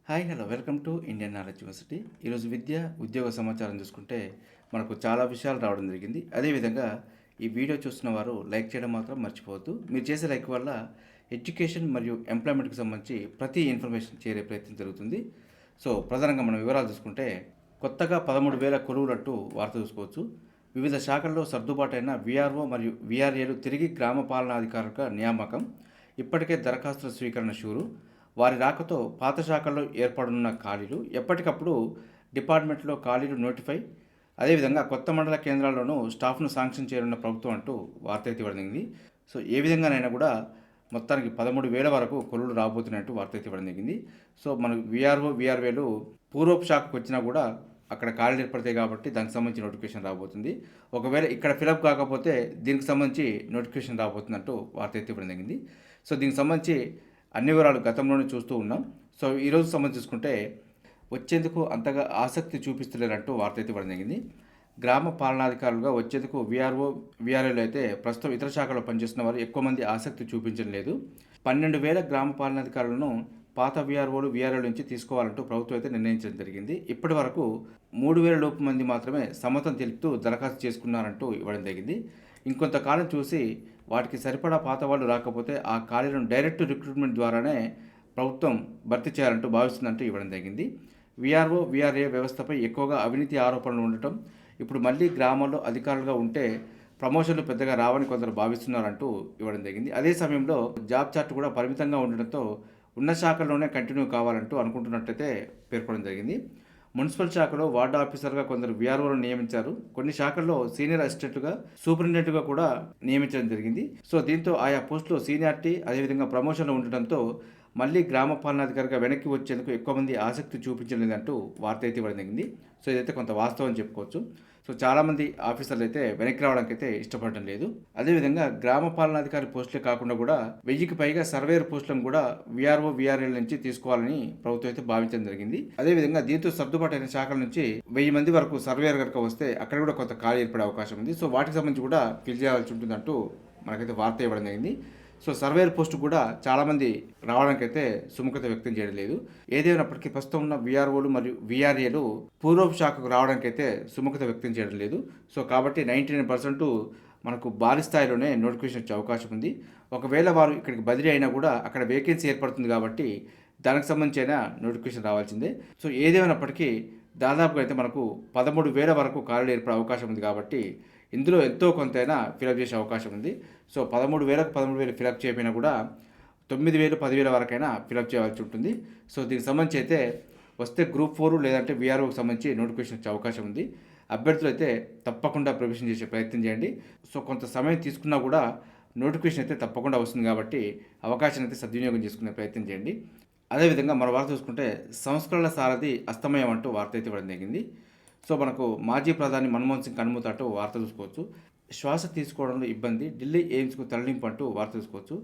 Hi hello welcome to Indian knowledge university. ఈరోజు విద్య ఉద్యోగ సమాచారం చూసుకుంటే మనకు చాలా విషయాలు రావడం జరిగింది. అదేవిధంగా ఈ వీడియో చూస్తున్న వారు లైక్ చేయడం మాత్రం మర్చిపోవద్దు. మీరు చేసే లైక్ వల్ల ఎడ్యుకేషన్ మరియు ఎంప్లాయ్మెంట్కి సంబంధించి ప్రతి ఇన్ఫర్మేషన్ చేరే ప్రయత్నం జరుగుతుంది. సో ప్రధానంగా మనం వివరాలు చూసుకుంటే కొత్తగా 13,000 కొలువులంటూ వార్త చూసుకోవచ్చు. వివిధ శాఖల్లో సర్దుబాటైన వీఆర్ఓ మరియు వీఆర్ఏలు తిరిగి గ్రామ పాలనాధికారులుగా నియామకం. ఇప్పటికే దరఖాస్తుల స్వీకరణ షూరు. వారి రాకతో పాత శాఖల్లో ఏర్పడనున్న ఖాళీలు ఎప్పటికప్పుడు డిపార్ట్మెంట్లో ఖాళీలు నోటిఫై. అదేవిధంగా కొత్త మండల కేంద్రాల్లోనూ స్టాఫ్ను శాంక్షన్ చేయనున్న ప్రభుత్వం అంటూ వార్త అయితే పడింది. సో ఏ విధంగానైనా కూడా మొత్తానికి 13,000 వరకు కొలువులు రాబోతున్నట్టు వార్త అయితే పడింది. సో మనకు వీఆర్ఓ వీఆర్ఏలు పూర్వపు శాఖకు వచ్చినా కూడా అక్కడ ఖాళీలు ఏర్పడతాయి కాబట్టి దానికి సంబంధించి నోటిఫికేషన్ రాబోతుంది. ఒకవేళ ఇక్కడ ఫిలప్ కాకపోతే దీనికి సంబంధించి నోటిఫికేషన్ రాబోతున్నట్టు వార్త అయితే పడింది. సో దీనికి సంబంధించి అన్ని వివరాలు గతంలోనే చూస్తూ ఉన్నాం. సో ఈరోజు సంబంధించి చూసుకుంటే వచ్చేందుకు అంతగా ఆసక్తి చూపిస్తలేరంటూ వార్త అయితే పడడం జరిగింది. గ్రామ పాలనాధికారులుగా వచ్చేందుకు వీఆర్ఓ వీఆర్ఏలు అయితే ప్రస్తుతం ఇతర శాఖలో పనిచేస్తున్న వారు ఎక్కువ మంది ఆసక్తి చూపించడం లేదు. 12,000 గ్రామ పాలనాధికారులను పాత వీఆర్ఓలు వీఆర్ఏల నుంచి తీసుకోవాలంటూ ప్రభుత్వం అయితే నిర్ణయించడం జరిగింది. ఇప్పటి వరకు 3,000 లోపు మంది మాత్రమే సమ్మతం తెలుపుతూ దరఖాస్తు చేసుకున్నారంటూ ఇవ్వడం జరిగింది. ఇంకొంతకాలం చూసి వాటికి సరిపడా పాత వాళ్ళు రాకపోతే ఆ ఖాళీలను డైరెక్ట్ రిక్రూట్మెంట్ ద్వారానే ప్రభుత్వం భర్తీ చేయాలంటూ భావిస్తుందంటూ ఇవ్వడం జరిగింది. వీఆర్ఓ వీఆర్ఏ వ్యవస్థపై ఎక్కువగా అవినీతి ఆరోపణలు ఉండటం, ఇప్పుడు మళ్ళీ గ్రామాల్లో అధికారులుగా ఉంటే ప్రమోషన్లు పెద్దగా రావని కొందరు భావిస్తున్నారంటూ ఇవ్వడం జరిగింది. అదే సమయంలో జాబ్ చార్ట్ కూడా పరిమితంగా ఉండడంతో ఉన్న శాఖల్లోనే కంటిన్యూ కావాలంటూ అనుకుంటున్నట్టయితే పేర్కొనడం జరిగింది. మున్సిపల్ శాఖలో వార్డు ఆఫీసర్గా కొందరు వీఆర్ఓలను నియమించారు. కొన్ని శాఖల్లో సీనియర్ అసిస్టెంట్గా సూపరింటెండెంట్గా కూడా నియమించడం జరిగింది. సో దీంతో ఆయా పోస్టులో సీనియారిటీ అదేవిధంగా ప్రమోషన్లు ఉండటంతో మళ్ళీ గ్రామ పాలనాధికారిగా వెనక్కి వచ్చేందుకు ఎక్కువ మంది ఆసక్తి చూపించలేదంటూ వార్త అయితే ఇవ్వడం జరిగింది. సో ఇదైతే కొంత వాస్తవం చెప్పుకోవచ్చు. సో చాలామంది ఆఫీసర్లు అయితే వెనక్కి రావడానికి అయితే ఇష్టపడటం లేదు. అదేవిధంగా గ్రామ పాలనాధికారి పోస్టులే కాకుండా కూడా 1000కి పైగా సర్వేయర్ పోస్టులను కూడా వీఆర్ఓ వీఆర్ఏల నుంచి తీసుకోవాలని ప్రభుత్వం అయితే భావించడం జరిగింది. అదేవిధంగా దీంతో సర్దుబాటు అయిన శాఖల నుంచి 1000 మంది వరకు సర్వేయర్ కనుక వస్తే అక్కడ కూడా కొంత ఖాళీ ఏర్పడే అవకాశం ఉంది. సో వాటికి సంబంధించి కూడా ఫిల్ చేయాల్సి ఉంటుందంటూ మనకైతే వార్త ఇవ్వడం జరిగింది. సో సర్వేయర్ పోస్టు కూడా చాలామంది రావడానికైతే సుముఖత వ్యక్తం చేయడం లేదు. ఏదేమైనప్పటికీ ప్రస్తుతం ఉన్న వీఆర్ఓలు మరియు వీఆర్ఏలు పూర్వపు శాఖకు రావడానికైతే సుముఖత వ్యక్తం చేయడం లేదు. సో కాబట్టి 99% మనకు భారీ స్థాయిలోనే నోటిఫికేషన్ వచ్చే అవకాశం ఉంది. ఒకవేళ వారు ఇక్కడికి బదిలీ అయినా కూడా అక్కడ వేకెన్సీ ఏర్పడుతుంది కాబట్టి దానికి సంబంధించిన నోటిఫికేషన్ రావాల్సిందే. సో ఏదేమైనప్పటికీ దాదాపుగా అయితే మనకు 13,000 వరకు ఖాళీలు ఏర్పడే అవకాశం ఉంది కాబట్టి ఇందులో ఎంతో కొంతైనా ఫిలప్ చేసే అవకాశం ఉంది. సో 13,000కు 13,000 ఫిలప్ చేయకపోయినా కూడా 9,000 10,000 వరకైనా ఫిలప్ చేయాల్సి ఉంటుంది. సో దీనికి సంబంధించి అయితే వస్తే గ్రూప్ 4 లేదంటే వీఆర్ఓకి సంబంధించి నోటిఫికేషన్ వచ్చే అవకాశం ఉంది. అభ్యర్థులు అయితే తప్పకుండా ప్రిపరేషన్ చేసే ప్రయత్నం చేయండి. సో కొంత సమయం తీసుకున్నా కూడా నోటిఫికేషన్ అయితే తప్పకుండా వస్తుంది కాబట్టి అవకాశాన్ని అయితే సద్వినియోగం చేసుకునే ప్రయత్నం చేయండి. అదేవిధంగా మరో వార్త చూసుకుంటే సంస్కరణల సారథి అస్తమయం అంటూ వార్త అయితే ఇవ్వడం జరిగింది. సో మనకు మాజీ ప్రధాని మన్మోహన్ సింగ్ కనుమూత అంటూ వార్త చూసుకోవచ్చు. శ్వాస తీసుకోవడంలో ఇబ్బంది, ఢిల్లీ ఎయిమ్స్కు తరలింపు అంటూ వార్త చూసుకోవచ్చు.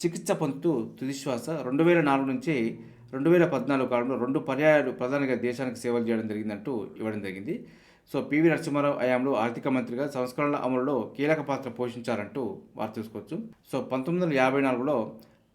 చికిత్స పొందుతూ తుదిశ్వాస 2004 నుంచి 2014 కాలంలో 2 పర్యాయాలు ప్రధానిగా దేశానికి సేవలు చేయడం జరిగిందంటూ ఇవ్వడం జరిగింది. సో పివి నరసింహారావు హయాంలో ఆర్థిక మంత్రిగా సంస్కరణల అమలులో కీలక పాత్ర పోషించారంటూ వార్త చూసుకోవచ్చు. సో 1954లో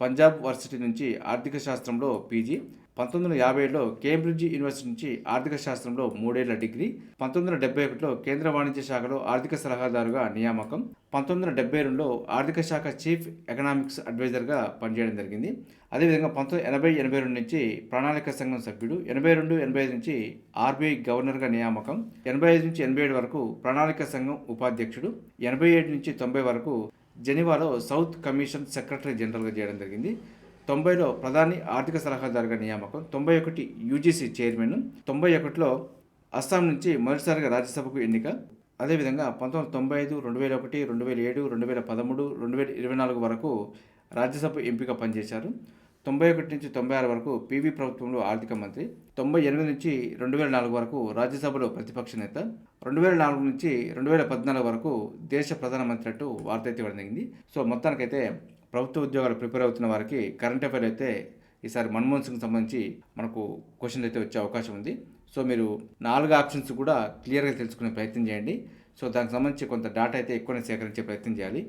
పంజాబ్ వర్సిటీ నుంచి ఆర్థిక శాస్త్రంలో పీజీ, 1957లో కేంబ్రిడ్జ్ యూనివర్సిటీ నుంచి ఆర్థిక శాస్త్రంలో 3 ఏళ్ల డిగ్రీ, 1971లో కేంద్ర వాణిజ్య శాఖలో ఆర్థిక సలహాదారుగా నియామకం, 1972లో ఆర్థిక శాఖ చీఫ్ ఎకనామిక్స్ అడ్వైజర్గా పనిచేయడం జరిగింది. అదేవిధంగా 1980-82 నుంచి ప్రణాళిక సంఘం సభ్యుడు, 82-85 నుంచి ఆర్బీఐ గవర్నర్గా నియామకం, 85 నుంచి 87 వరకు ప్రణాళిక సంఘం ఉపాధ్యక్షుడు, 87 నుంచి 90 వరకు జెనీవాలో సౌత్ కమిషన్ సెక్రటరీ జనరల్గా చేయడం జరిగింది. 90లో ప్రధాని ఆర్థిక సలహాదారుగా నియామకం, 91 యూజీసీ చైర్మన్, 91లో అస్సాం నుంచి మొదటిసారిగా రాజ్యసభకు ఎన్నిక. అదేవిధంగా 1995, 2001, 2007, 2013, 2024 వరకు రాజ్యసభ ఎంపీగా పనిచేశారు. 91 నుంచి 96 వరకు పీవీ ప్రభుత్వంలో ఆర్థిక మంత్రి, 98 నుంచి 2004 వరకు రాజ్యసభలో ప్రతిపక్ష నేత, 2004 నుంచి 2014 వరకు దేశ ప్రధానమంత్రి అంటూ వార్త అయితే ఇవ్వడం జరిగింది. సో మొత్తానికైతే ప్రభుత్వ ఉద్యోగాలు ప్రిపేర్ అవుతున్న వారికి కరెంట్ అఫైర్ అయితే ఈసారి మన్మోహన్ సింగ్ సంబంధించి మనకు క్వశ్చన్లు అయితే వచ్చే అవకాశం ఉంది. సో మీరు 4 ఆప్షన్స్ కూడా క్లియర్గా తెలుసుకునే ప్రయత్నం చేయండి. సో దానికి సంబంధించి కొంత డేటా అయితే ఎక్కువనే సేకరించే ప్రయత్నం చేయాలి.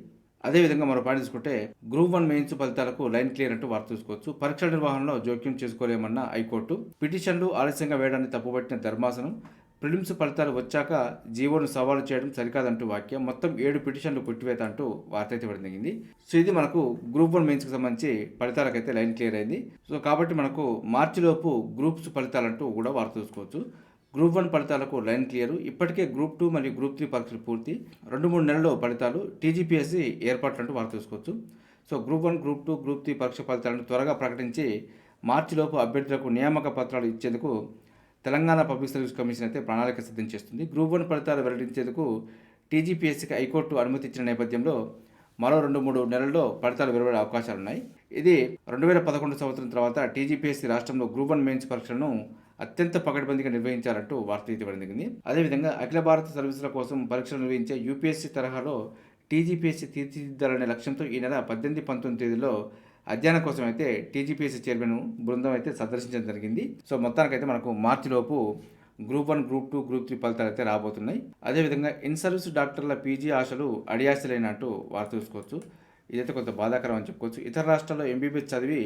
అదేవిధంగా మరో పాయింట్ తీసుకుంటే గ్రూప్ 1 మెయిన్స్ ఫలితాలకు లైన్ క్లియర్ అంటూ వార్త చూసుకోవచ్చు. పరీక్షల నిర్వహణలో జోక్యం చేసుకోలేమన్న హైకోర్టు, పిటిషన్లు ఆలస్యంగా వేయడాన్ని తప్పుపట్టిన ధర్మాసనం, ప్రిలిమ్స్ ఫలితాలు వచ్చాక జీవోను సవాలు చేయడం సరికాదంటూ వ్యాఖ్య, మొత్తం 7 పిటిషన్లు కొట్టివేత అంటూ వార్త అయితే పడింది. సో ఇది మనకు గ్రూప్ 1 మెయిన్స్కి సంబంధించి ఫలితాలకైతే లైన్ క్లియర్ అయింది. సో కాబట్టి మనకు మార్చిలోపు గ్రూప్స్ ఫలితాలంటూ కూడా వార్త చూసుకోవచ్చు. గ్రూప్ 1 ఫలితాలకు లైన్ క్లియర్. ఇప్పటికే గ్రూప్ 2 మరియు గ్రూప్ 3 పరీక్షలు పూర్తి. 2-3 నెలల్లో ఫలితాలు. టీజీపీఎస్సీ ఏర్పాట్లు అంటూ వార్త చూసుకోవచ్చు. సో గ్రూప్ 1, గ్రూప్ 2, గ్రూప్ 3 పరీక్ష ఫలితాలను త్వరగా ప్రకటించి మార్చిలోపు అభ్యర్థులకు నియామక పత్రాలు ఇచ్చేందుకు తెలంగాణ పబ్లిక్ సర్వీస్ కమిషన్ అయితే ప్రణాళిక సిద్ధం చేస్తుంది. గ్రూప్ 1 ఫలితాలు వెల్లడించేందుకు టీజీపీఎస్సీకి హైకోర్టు అనుమతి ఇచ్చిన నేపథ్యంలో మరో 2-3 నెలల్లో ఫలితాలు వెలువడే అవకాశాలున్నాయి. ఇది 2011 సంవత్సరం తర్వాత టీజీపీఎస్సీ రాష్ట్రంలో గ్రూప్ 1 మెయిన్స్ పరీక్షలను అత్యంత పకడ్బందీగా నిర్వహించారంటూ వార్త ఇవ్వబడింది. అదేవిధంగా అఖిల భారత సర్వీసుల కోసం పరీక్షలు నిర్వహించే యూపీఎస్సీ తరహాలో టీజీపీఎస్సీ తీర్చిదిద్దాలనే లక్ష్యంతో ఈ నెల 18-19 తేదీలో అధ్యయనం కోసం అయితే టీజీపీఎస్సీ చైర్మన్ బృందం అయితే సందర్శించడం జరిగింది. సో మొత్తానికైతే మనకు మార్చిలోపు గ్రూప్ 1, గ్రూప్ 2, గ్రూప్ 3 ఫలితాలు అయితే రాబోతున్నాయి. అదేవిధంగా ఇన్ సర్వీస్ డాక్టర్ల పీజీ ఆశలు అడియాసలైనట్టు వార్త చూసుకోవచ్చు. ఇదైతే కొంత బాధాకరం అని చెప్పుకోవచ్చు. ఇతర రాష్ట్రాల్లో ఎంబీబీఎస్ చదివి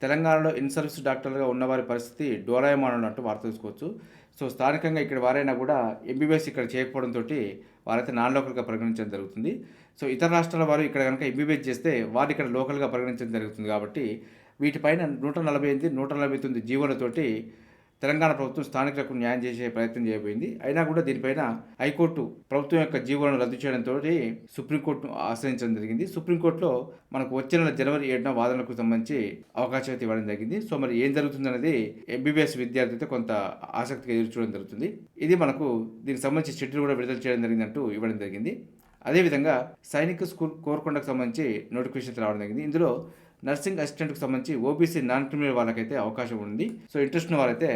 తెలంగాణలో ఇన్ సర్వీస్ డాక్టర్లుగా ఉన్నవారి పరిస్థితి డోలాయమానం అంటూ వార్త చూసుకోవచ్చు. సో స్థానికంగా ఇక్కడ వారైనా కూడా ఎంబీబీఎస్ ఇక్కడ చేయకపోవడంతో వారైతే నాన్ లోకల్గా పరిగణించడం జరుగుతుంది. సో ఇతర రాష్ట్రాల వారు ఇక్కడ కనుక ఎంబీబీఎస్ చేస్తే వారు ఇక్కడ లోకల్గా పరిగణించడం జరుగుతుంది. కాబట్టి వీటిపైన 148, 149 జీవోలతోటి తెలంగాణ ప్రభుత్వం స్థానికులకు న్యాయం చేసే ప్రయత్నం చేయబోయింది. అయినా కూడా దీనిపైన హైకోర్టు ప్రభుత్వం యొక్క జీవోలను రద్దు చేయడంతో సుప్రీంకోర్టును ఆశ్రయించడం జరిగింది. సుప్రీంకోర్టులో మనకు వచ్చే నెల జనవరి 7న వాదనలకు సంబంధించి అవకాశం అయితే ఇవ్వడం జరిగింది. సో మరి ఏం జరుగుతుందనేది ఎంబీబీఎస్ విద్యార్థి అయితే కొంత ఆసక్తిగా ఎదురు చూడడం జరుగుతుంది. ఇది మనకు దీనికి సంబంధించి షెడ్యూల్ కూడా విడుదల చేయడం జరిగిందంటూ ఇవ్వడం జరిగింది. అదేవిధంగా సైనిక స్కూల్ కోరుకొండకు సంబంధించి నోటిఫికేషన్ రావడం జరిగింది. ఇందులో నర్సింగ్ అసిస్టెంట్కి సంబంధించి ఓబీసీ నాన్ క్రిమినల్ వాళ్ళకైతే అవకాశం ఉంది. సో ఇంట్రెస్ట్ ఉన్న వాళ్ళైతే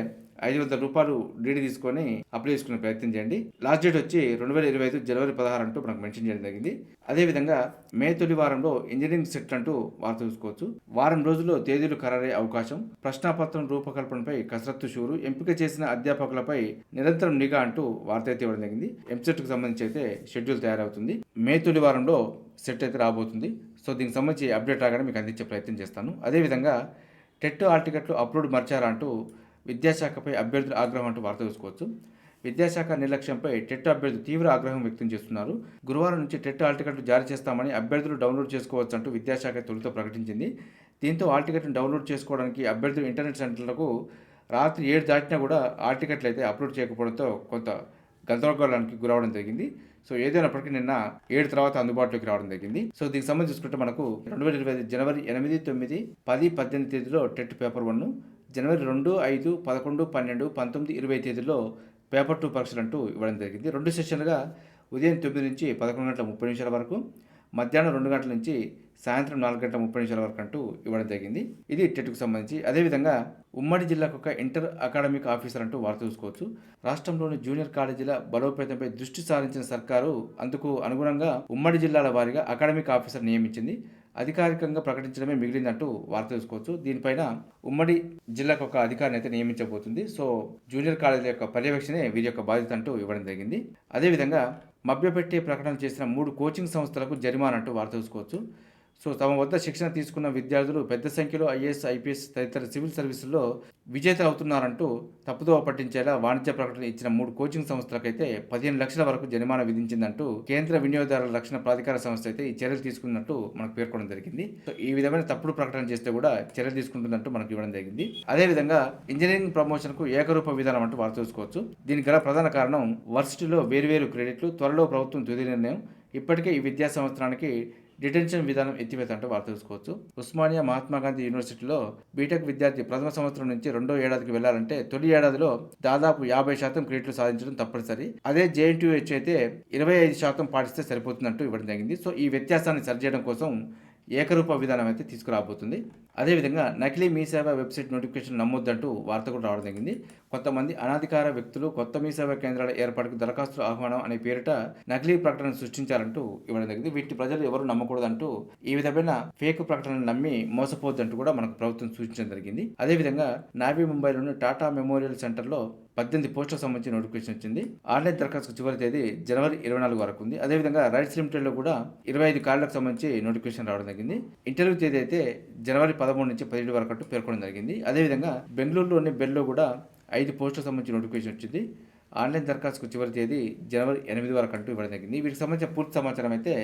500 రూపాయలు డీడీ తీసుకొని అప్లై చేసుకునే ప్రయత్నం చేయండి. లాస్ట్ డేట్ వచ్చి 2025 జనవరి 16 అంటూ మనకు మెన్షన్ చేయడం జరిగింది. అదేవిధంగా మే తొలి వారంలో ఇంజనీరింగ్ సెట్ అంటూ వార్త చూసుకోవచ్చు. వారం రోజుల్లో తేదీలు ఖరారయ్యే అవకాశం, ప్రశ్నాపత్రం రూపకల్పనపై కసరత్తు షూరు, ఎంపిక చేసిన అధ్యాపకులపై నిరంతరం నిఘా అంటూ వార్త అయితే ఇవ్వడం జరిగింది. ఎంసెట్కి సంబంధించి అయితే షెడ్యూల్ తయారవుతుంది. మే తొలి వారంలో సెట్ అయితే రాబోతుంది. సో దీనికి సంబంధించి అప్డేట్ రాగానే మీకు అందించే ప్రయత్నం చేస్తాను. అదేవిధంగా టెట్ హాల్ టికెట్లు అప్లోడ్ మర్చారా అంటూ విద్యాశాఖపై అభ్యర్థుల ఆగ్రహం అంటూ వార్త చూసుకోవచ్చు. విద్యాశాఖ నిర్లక్ష్యంపై టెట్ అభ్యర్థులు తీవ్ర ఆగ్రహం వ్యక్తం చేస్తున్నారు. గురువారం నుంచి టెట్ హాల్ టికెట్లు జారీ చేస్తామని అభ్యర్థులు డౌన్లోడ్ చేసుకోవచ్చు అంటూ విద్యాశాఖ తొలుత ప్రకటించింది. దీంతో హాల్ టికెట్ను డౌన్లోడ్ చేసుకోవడానికి అభ్యర్థులు ఇంటర్నెట్ సెంటర్లకు రాత్రి 7 దాటినా కూడా హాల్ టికెట్లు అయితే అప్లోడ్ చేయకపోవడంతో కొంత గందరగోళానికి గురవడం జరిగింది. సో ఏదైనప్పటికీ నిన్న 7 తర్వాత అందుబాటులోకి రావడం జరిగింది. సో దీనికి సంబంధించి చూసుకుంటే మనకు 2025 జనవరి 8, 9, 10, 18 తేదీలో టెట్ పేపర్ 1, జనవరి 2, 5, 11, 12, 19, 20 తేదీలో పేపర్ 2 పరీక్షలు అంటూ ఇవ్వడం జరిగింది. 2 సెషన్లుగా ఉదయం 9 నుంచి 11:30 వరకు, మధ్యాహ్నం 2 గంటల నుంచి సాయంత్రం 4:30 వరకు అంటూ ఇవ్వడం జరిగింది. ఇది టెట్కు సంబంధించి. అదేవిధంగా ఉమ్మడి జిల్లాకు ఒక ఇంటర్ అకాడమిక్ ఆఫీసర్ అంటూ వార్త చూసుకోవచ్చు. రాష్ట్రంలోని జూనియర్ కాలేజీల బలోపేతంపై దృష్టి సారించిన సర్కారు అందుకు అనుగుణంగా ఉమ్మడి జిల్లాల వారీగా అకాడమిక్ ఆఫీసర్ నియమించింది. అధికారికంగా ప్రకటించడమే మిగిలిందంటూ వార్త చూసుకోవచ్చు. దీనిపైన ఉమ్మడి జిల్లాకు ఒక అధికారిని అయితే నియమించబోతుంది. సో జూనియర్ కాలేజీల యొక్క పర్యవేక్షణే వీరి యొక్క బాధ్యత అంటూ ఇవ్వడం జరిగింది. అదేవిధంగా మభ్యపెట్టే ప్రకటన చేసిన 3 కోచింగ్ సంస్థలకు జరిమానా అంటూ వార్త చూసుకోవచ్చు. సో తమ వద్ద శిక్షణ తీసుకున్న విద్యార్థులు పెద్ద సంఖ్యలో ఐఏఎస్, ఐపీఎస్ తదితర సివిల్ సర్వీసుల్లో విజేత అవుతున్నారంటూ తప్పుదోవ పట్టించేలా వాణిజ్య ప్రకటన ఇచ్చిన 3 కోచింగ్ సంస్థలకైతే 15 లక్షల వరకు జరిమానా విధించిందంటూ కేంద్ర వినియోగదారుల రక్షణ ప్రాధికార సంస్థ అయితే ఈ చర్యలు తీసుకున్నట్టు మనకు పేర్కొనడం జరిగింది. సో ఈ విధమైన తప్పుడు ప్రకటన చేస్తే కూడా చర్యలు తీసుకుంటుందంటూ మనకు ఇవ్వడం జరిగింది. అదేవిధంగా ఇంజనీరింగ్ ప్రమోషన్కు ఏకరూప విధానం అంటూ వార్త చూసుకోవచ్చు. దీనికి గల ప్రధాన కారణం వర్సిటీలో వేర్వేరు క్రెడిట్లు, త్వరలో ప్రభుత్వం తుది నిర్ణయం, ఇప్పటికే ఈ విద్యా సంవత్సరానికి డిటెన్షన్ విధానం ఎత్తివేత అంటూ వార్త చూసుకోవచ్చు. ఉస్మానియా మహాత్మాగాంధీ యూనివర్సిటీలో బీటెక్ విద్యార్థి ప్రథమ సంవత్సరం నుంచి 2వ ఏడాదికి వెళ్లాలంటే తొలి ఏడాదిలో దాదాపు 50% క్రెడిట్లు సాధించడం తప్పనిసరి. అదే జేఎన్టీయూహెచ్ అయితే 25% పాటిస్తే సరిపోతుందంటూ ఇవ్వడం జరిగింది. సో ఈ వ్యత్యాసాన్ని సరిచేయడం కోసం ఏకరూప విధానం అయితే తీసుకురాబోతుంది. అదేవిధంగా నకిలీ మీ సేవ వెబ్సైట్ నోటిఫికేషన్ నమ్మొద్దంటూ వార్త కూడా రావడం జరిగింది. కొంతమంది అనాధికార వ్యక్తులు కొత్త మీ సేవా కేంద్రాల ఏర్పాటుకు దరఖాస్తుల ఆహ్వానం అనే పేరిట నకిలీ ప్రకటనలు సృష్టించారంటూ ఇవ్వడం జరిగింది. వీటిని ప్రజలు ఎవరు నమ్మకూడదంటూ ఈ విధమైన ఫేక్ ప్రకటనలు నమ్మి మోసపోవద్దంటూ కూడా మనకు ప్రభుత్వం సూచించడం జరిగింది. అదేవిధంగా నావీ ముంబైలోని టాటా మెమోరియల్ సెంటర్లో 18 పోస్టులకు సంబంధించి నోటిఫికేషన్ వచ్చింది. ఆన్లైన్ దరఖాస్తు చివరి తేదీ జనవరి 24 వరకు ఉంది. అదేవిధంగా రైట్స్ లిమిటెడ్లో కూడా 25 ఖాళీలకు సంబంధించి నోటిఫికేషన్ రావడం జరిగింది. ఇంటర్వ్యూ తేదీ అయితే జనవరి 13 నుంచి 17 వరకు అంటూ పేర్కొనడం జరిగింది. అదేవిధంగా బెంగళూరులోని బెల్లో కూడా 5 పోస్టులకు సంబంధించి నోటిఫికేషన్ వచ్చింది. ఆన్లైన్ దరఖాస్తుకు చివరి తేదీ జనవరి 8 వరకు అంటూ ఇవ్వడం జరిగింది. వీటికి సంబంధించిన పూర్తి సమాచారం అయితే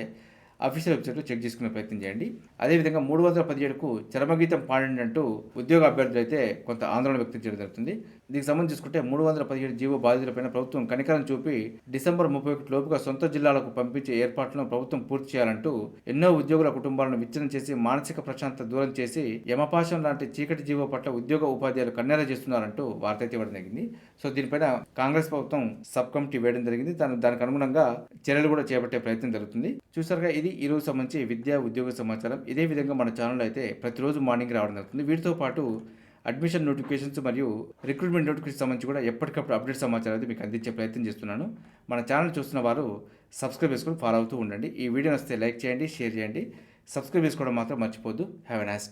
అఫీషియల్ వెబ్సైట్లో చెక్ చేసుకునే ప్రయత్నం చేయండి. అదేవిధంగా 317కు చరమగీతం పాడండి అంటూ ఉద్యోగ అభ్యర్థులు అయితే కొంత ఆందోళన వ్యక్తం చేయడం జరుగుతుంది. దీనికి సంబంధించి చూసుకుంటే 317 జీవో బాధితులపైన ప్రభుత్వం కనికరం చూపి డిసెంబర్ 31 లోపుగా సొంత జిల్లాలకు పంపించే ఏర్పాట్లను ప్రభుత్వం పూర్తి చేయాలంటూ ఎన్నో ఉద్యోగుల కుటుంబాలను విచ్ఛిన్నం చేసి మానసిక ప్రశాంతత దూరం చేసి యమపాశం లాంటి చీకటి జీవో పట్ల ఉద్యోగ ఉపాధ్యాయులు కన్నెర చేస్తున్నారంటూ వార్త అయితే ఇవ్వడం జరిగింది. సో దీనిపైన కాంగ్రెస్ ప్రభుత్వం సబ్ కమిటీ వేయడం జరిగింది. దానికి అనుగుణంగా చర్యలు కూడా చేపట్టే ప్రయత్నం జరుగుతుంది. చూసారుగా ఇది ఈ రోజు సంబంధించి విద్యా ఉద్యోగ సమాచారం. ఇదే విధంగా మన ఛానల్లో అయితే ప్రతిరోజు మార్నింగ్ రావడం జరుగుతుంది. వీటితో పాటు అడ్మిషన్ నోటిఫికేషన్స్ మరియు రిక్రూట్మెంట్ నోటిఫికేషన్ సంబంధించి కూడా ఎప్పటికప్పుడు అప్డేట్ సమాచారం అయితే మీకు అందించే ప్రయత్నం చేస్తున్నాను. మన ఛానల్ చూస్తున్న వారు సబ్స్క్రైబ్ చేసుకొని ఫాలో అవుతూ ఉండండి. ఈ వీడియో వస్తే లైక్ చేయండి, షేర్ చేయండి, సబ్స్క్రైబ్ చేసుకోవడం మాత్రం మర్చిపోద్దు. Have a nice day.